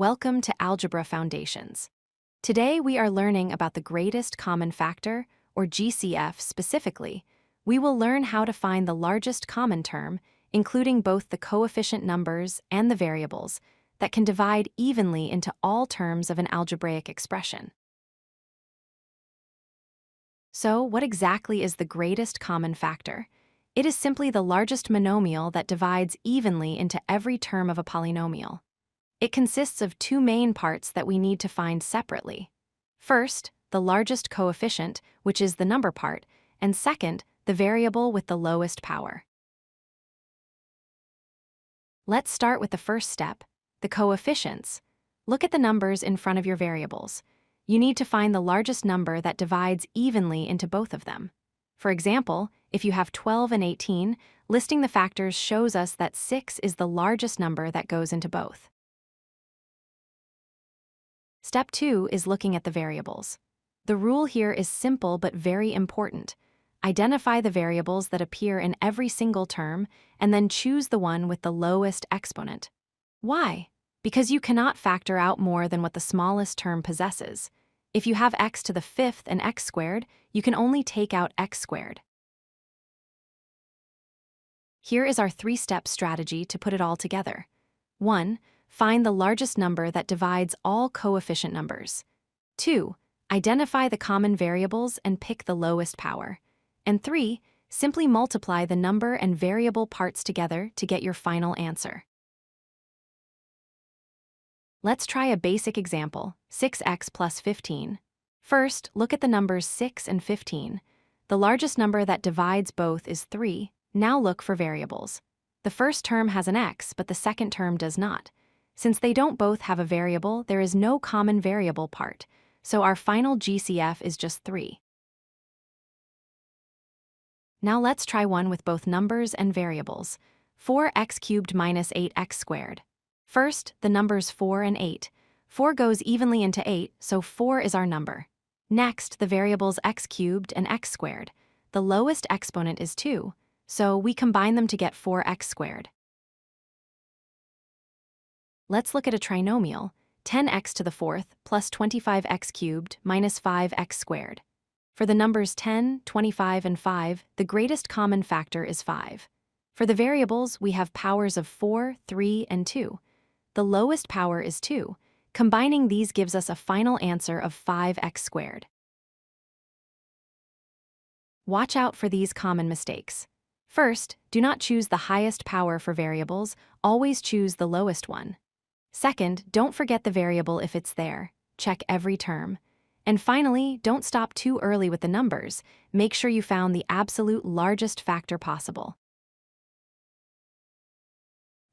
Welcome to Algebra Foundations. Today we are learning about the greatest common factor, or GCF specifically. We will learn how to find the largest common term, including both the coefficient numbers and the variables, that can divide evenly into all terms of an algebraic expression. So, what exactly is the greatest common factor? It is simply the largest monomial that divides evenly into every term of a polynomial. It consists of two main parts that we need to find separately. First, the largest coefficient, which is the number part, and second, the variable with the lowest power. Let's start with the first step, the coefficients. Look at the numbers in front of your variables. You need to find the largest number that divides evenly into both of them. For example, if you have 12 and 18, listing the factors shows us that 6 is the largest number that goes into both. Step 2 is looking at the variables. The rule here is simple but very important. Identify the variables that appear in every single term and then choose the one with the lowest exponent. Why? Because you cannot factor out more than what the smallest term possesses. If you have x to the fifth and x squared, you can only take out x squared. Here is our three-step strategy to put it all together. 1. Find the largest number that divides all coefficient numbers. 2. Identify the common variables and pick the lowest power. And 3. Simply multiply the number and variable parts together to get your final answer. Let's try a basic example, 6x plus 15. First, look at the numbers 6 and 15. The largest number that divides both is 3. Now look for variables. The first term has an x, but the second term does not. Since they don't both have a variable, there is no common variable part, so our final GCF is just 3. Now let's try one with both numbers and variables. 4x cubed minus 8x squared. First, the numbers 4 and 8. 4 goes evenly into 8, so 4 is our number. Next, the variables x cubed and x squared. The lowest exponent is 2, so we combine them to get 4x squared. Let's look at a trinomial, 10x to the fourth plus 25x cubed minus 5x squared. For the numbers 10, 25, and 5, the greatest common factor is 5. For the variables, we have powers of 4, 3, and 2. The lowest power is 2. Combining these gives us a final answer of 5x squared. Watch out for these common mistakes. First, do not choose the highest power for variables, always choose the lowest one. Second, don't forget the variable if it's there. Check every term. And finally, don't stop too early with the numbers. Make sure you found the absolute largest factor possible.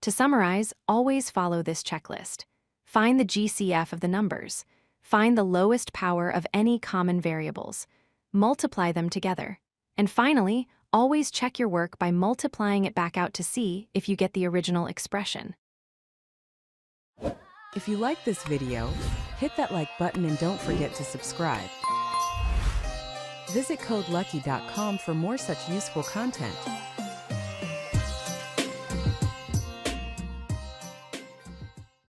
To summarize, always follow this checklist. Find the GCF of the numbers. Find the lowest power of any common variables. Multiply them together. And finally, always check your work by multiplying it back out to see if you get the original expression. If you like this video, hit that like button and don't forget to subscribe. Visit codelucky.com for more such useful content.